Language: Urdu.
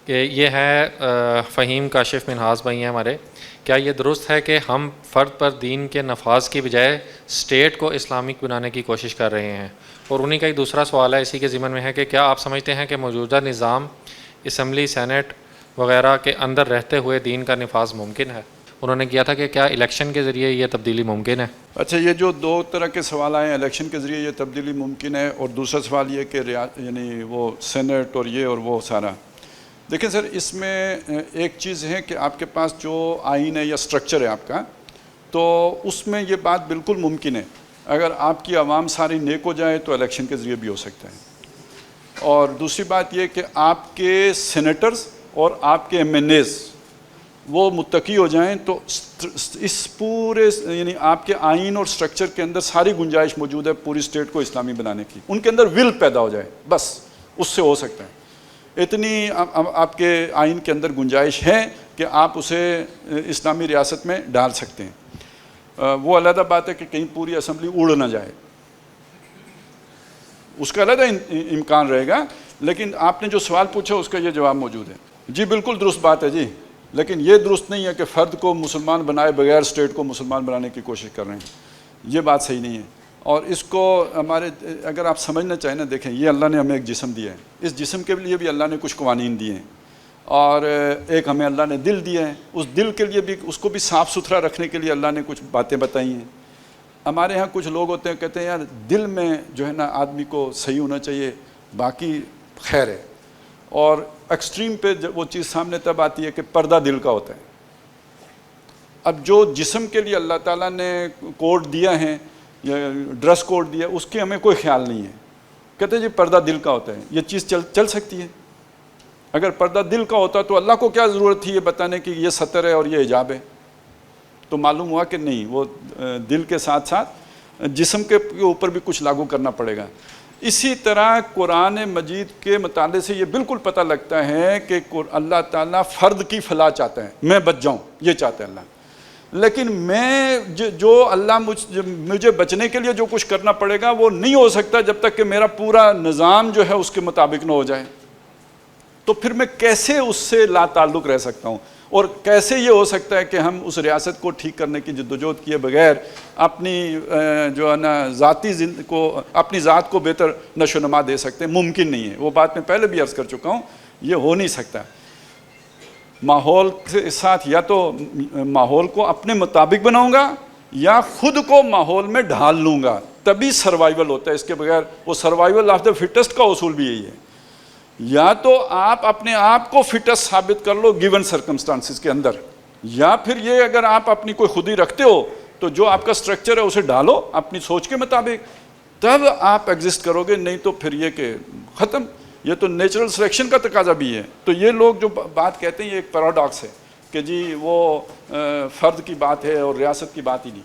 کہ یہ ہے فہیم کاشف منہاز بھائی ہیں ہمارے، کیا یہ درست ہے کہ ہم فرد پر دین کے نفاذ کی بجائے اسٹیٹ کو اسلامک بنانے کی کوشش کر رہے ہیں؟ اور انہی کا ایک دوسرا سوال ہے اسی کے ضمن میں ہے کہ کیا آپ سمجھتے ہیں کہ موجودہ نظام اسمبلی سینٹ وغیرہ کے اندر رہتے ہوئے دین کا نفاذ ممکن ہے؟ انہوں نے کیا تھا کہ کیا الیکشن کے ذریعے یہ تبدیلی ممکن ہے؟ اچھا، یہ جو دو طرح کے سوال آئے ہیں، الیکشن کے ذریعے یہ تبدیلی ممکن ہے، اور دوسرا سوال یہ کہ یعنی وہ سینٹ اور یہ اور وہ سارا. دیکھیں سر، اس میں ایک چیز ہے کہ آپ کے پاس جو آئین ہے یا سٹرکچر ہے آپ کا، تو اس میں یہ بات بالکل ممکن ہے. اگر آپ کی عوام ساری نیک ہو جائے تو الیکشن کے ذریعے بھی ہو سکتا ہے. اور دوسری بات یہ کہ آپ کے سینیٹرز اور آپ کے ایم این ایز وہ متقی ہو جائیں تو اس پورے یعنی آپ کے آئین اور سٹرکچر کے اندر ساری گنجائش موجود ہے پوری اسٹیٹ کو اسلامی بنانے کی. ان کے اندر ول پیدا ہو جائے، بس اس سے ہو سکتا ہے. اتنی آپ کے آئین کے اندر گنجائش ہے کہ آپ اسے اسلامی ریاست میں ڈال سکتے ہیں. وہ علیحدہ بات ہے کہ کہیں پوری اسمبلی اڑ نہ جائے، اس کا علیحدہ امکان رہے گا. لیکن آپ نے جو سوال پوچھا اس کا یہ جواب موجود ہے. جی بالکل درست بات ہے جی، لیکن یہ درست نہیں ہے کہ فرد کو مسلمان بنائے بغیر اسٹیٹ کو مسلمان بنانے کی کوشش کر رہے ہیں. یہ بات صحیح نہیں ہے. اور اس کو ہمارے اگر آپ سمجھنا چاہیں نا، دیکھیں یہ اللہ نے ہمیں ایک جسم دیا ہے، اس جسم کے لیے بھی اللہ نے کچھ قوانین دیے ہیں، اور ایک ہمیں اللہ نے دل دیا ہے، اس دل کے لیے بھی اس کو بھی صاف ستھرا رکھنے کے لیے اللہ نے کچھ باتیں بتائی ہیں. ہمارے ہاں کچھ لوگ ہوتے ہیں کہتے ہیں یار دل میں جو ہے نا آدمی کو صحیح ہونا چاہیے، باقی خیر ہے. اور ایکسٹریم پہ وہ چیز سامنے تب آتی ہے کہ پردہ دل کا ہوتا ہے. اب جو جسم کے لیے اللہ تعالیٰ نے کوڈ دیا ہے یا ڈریس کوڈ دیا، اس کے ہمیں کوئی خیال نہیں ہے. کہتے ہیں جی پردہ دل کا ہوتا ہے، یہ چیز چل سکتی ہے. اگر پردہ دل کا ہوتا تو اللہ کو کیا ضرورت تھی یہ بتانے کی یہ ستر ہے اور یہ حجاب ہے؟ تو معلوم ہوا کہ نہیں، وہ دل کے ساتھ ساتھ جسم کے اوپر بھی کچھ لاگو کرنا پڑے گا. اسی طرح قرآن مجید کے مطالعے سے یہ بالکل پتہ لگتا ہے کہ اللہ تعالیٰ فرد کی فلاح چاہتا ہے، میں بچ جاؤں، یہ چاہتا ہے اللہ. لیکن میں جو اللہ مجھے بچنے کے لیے جو کچھ کرنا پڑے گا وہ نہیں ہو سکتا جب تک کہ میرا پورا نظام جو ہے اس کے مطابق نہ ہو جائے. تو پھر میں کیسے اس سے لا تعلق رہ سکتا ہوں؟ اور کیسے یہ ہو سکتا ہے کہ ہم اس ریاست کو ٹھیک کرنے کی جدوجہد کیے بغیر اپنی جو ہے نا اپنی ذات کو بہتر نشو و نما دے سکتے ہیں؟ ممکن نہیں ہے. وہ بات میں پہلے بھی عرض کر چکا ہوں، یہ ہو نہیں سکتا. ماحول کے ساتھ یا تو ماحول کو اپنے مطابق بناؤں گا یا خود کو ماحول میں ڈھال لوں گا، تبھی سروائیول ہوتا ہے. اس کے بغیر وہ سروائیول آف دا فٹسٹ کا اصول بھی یہی ہے. یا تو آپ اپنے آپ کو فٹسٹ ثابت کر لو گیون سرکمسٹانسز کے اندر، یا پھر یہ اگر آپ اپنی کوئی خودی رکھتے ہو تو جو آپ کا سٹرکچر ہے اسے ڈالو اپنی سوچ کے مطابق، تب آپ ایگزسٹ کرو گے. نہیں تو پھر یہ کہ ختم. یہ تو نیچرل سلیکشن کا تقاضا بھی ہے. تو یہ لوگ جو بات کہتے ہیں یہ ایک پیراڈاکس ہے کہ جی وہ فرد کی بات ہے اور ریاست کی بات ہی نہیں.